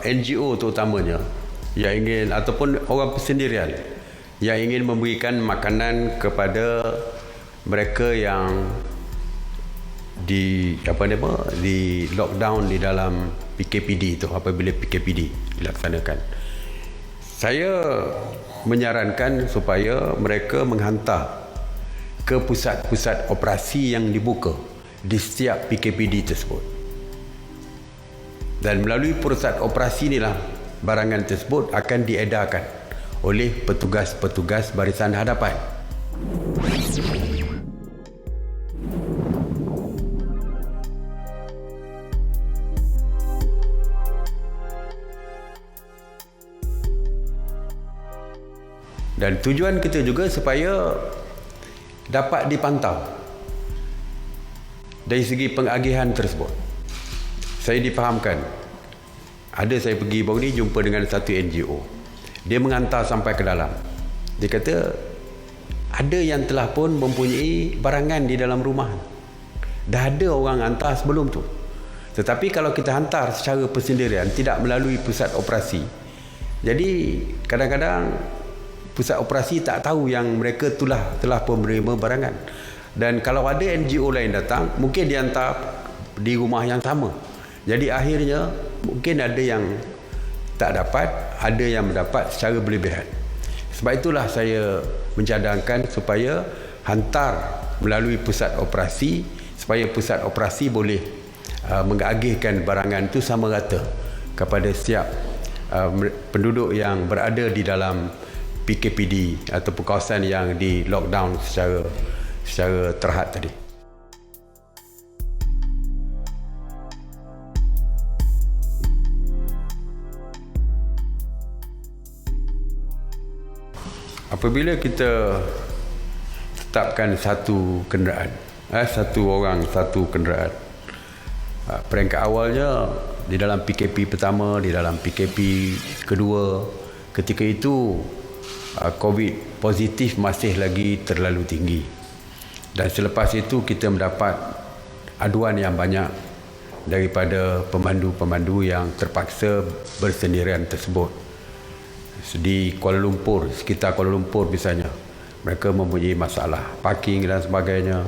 NGO terutamanya yang ingin ataupun orang persendirian yang ingin memberikan makanan kepada mereka yang di lockdown di dalam PKPD itu, apabila PKPD dilaksanakan. Saya menyarankan supaya mereka menghantar ke pusat-pusat operasi yang dibuka di setiap PKPD tersebut. Dan melalui pusat operasi inilah barangan tersebut akan diedarkan oleh petugas-petugas barisan hadapan. Dan tujuan kita juga supaya dapat dipantau dari segi pengagihan tersebut. Saya difahamkan, ada saya pergi baru ni jumpa dengan satu NGO. Dia menghantar sampai ke dalam. Dia kata ada yang telah pun mempunyai barangan di dalam rumah. Dah ada orang hantar sebelum tu. Tetapi kalau kita hantar secara persendirian, tidak melalui pusat operasi, jadi kadang-kadang pusat operasi tak tahu yang mereka telah pun menerima barangan. Dan kalau ada NGO lain datang, mungkin dia hantar di rumah yang sama. Jadi akhirnya mungkin ada yang tak dapat, ada yang mendapat secara berlebihan. Sebab itulah saya mencadangkan supaya hantar melalui pusat operasi, supaya pusat operasi boleh mengagihkan barangan itu sama rata kepada setiap penduduk yang berada di dalam PKPD atau kawasan yang di lockdown secara terhad tadi. Apabila kita tetapkan satu kenderaan, satu orang satu kenderaan, peringkat awalnya di dalam PKP pertama, di dalam PKP kedua, ketika itu COVID positif masih lagi terlalu tinggi. Dan selepas itu kita mendapat aduan yang banyak daripada pemandu-pemandu yang terpaksa bersendirian tersebut. Di Kuala Lumpur, sekitar Kuala Lumpur misalnya, mereka mempunyai masalah parking dan sebagainya.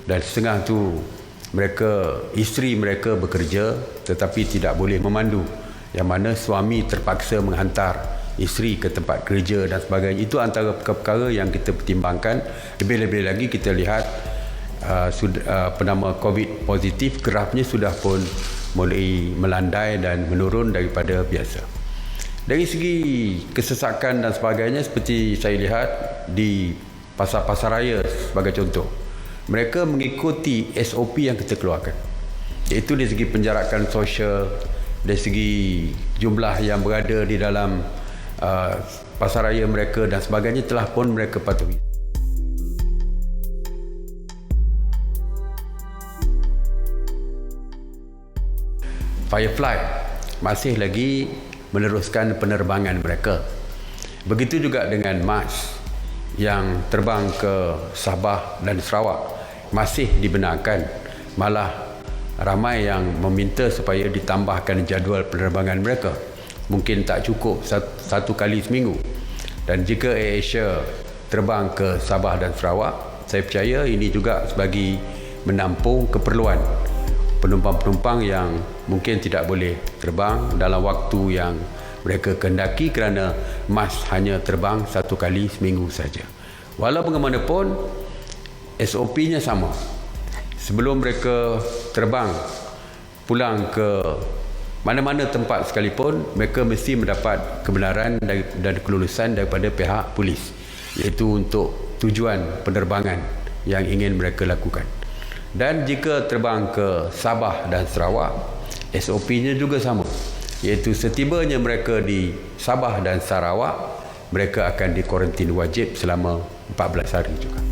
Dan setengah tu isteri mereka bekerja tetapi tidak boleh memandu, yang mana suami terpaksa menghantar isteri ke tempat kerja dan sebagainya. Itu antara perkara yang kita pertimbangkan. Lebih-lebih lagi kita lihat penama COVID positif, grafnya sudah pun mulai melandai dan menurun daripada biasa. Dari segi kesesakan dan sebagainya, seperti saya lihat di pasar-pasar raya sebagai contoh, mereka mengikuti SOP yang kita keluarkan, iaitu dari segi penjarakan sosial, dari segi jumlah yang berada di dalam pasar raya mereka dan sebagainya telah pun mereka patuhi. Firefly masih lagi meneruskan penerbangan mereka. Begitu juga dengan Mars yang terbang ke Sabah dan Sarawak masih dibenarkan. Malah ramai yang meminta supaya ditambahkan jadual penerbangan mereka. Mungkin tak cukup satu kali seminggu. Dan jika AirAsia terbang ke Sabah dan Sarawak, saya percaya ini juga sebagai menampung keperluan penumpang-penumpang yang mungkin tidak boleh terbang dalam waktu yang mereka kehendaki kerana Mars hanya terbang satu kali seminggu saja. Walau bagaimanapun, SOP-nya sama. Sebelum mereka terbang pulang ke mana-mana tempat sekalipun, mereka mesti mendapat kebenaran dan kelulusan daripada pihak polis, iaitu untuk tujuan penerbangan yang ingin mereka lakukan. Dan jika terbang ke Sabah dan Sarawak, SOP-nya juga sama, iaitu setibanya mereka di Sabah dan Sarawak, mereka akan dikuarantin wajib selama 14 hari juga.